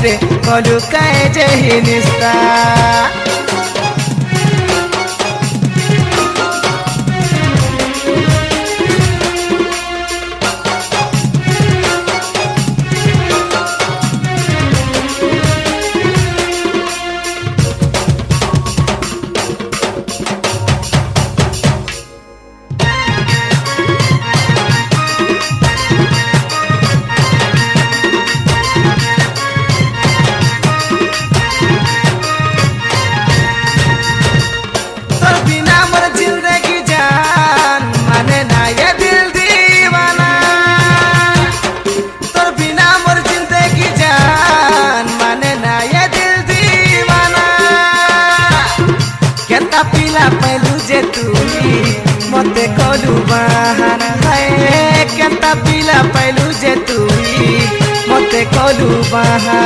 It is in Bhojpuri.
रे कलु काए जही निस्ता पिला पैलू जे तुई मते कलु बहाना है केता पिला पैलू जे तुई मते कलु बहाना।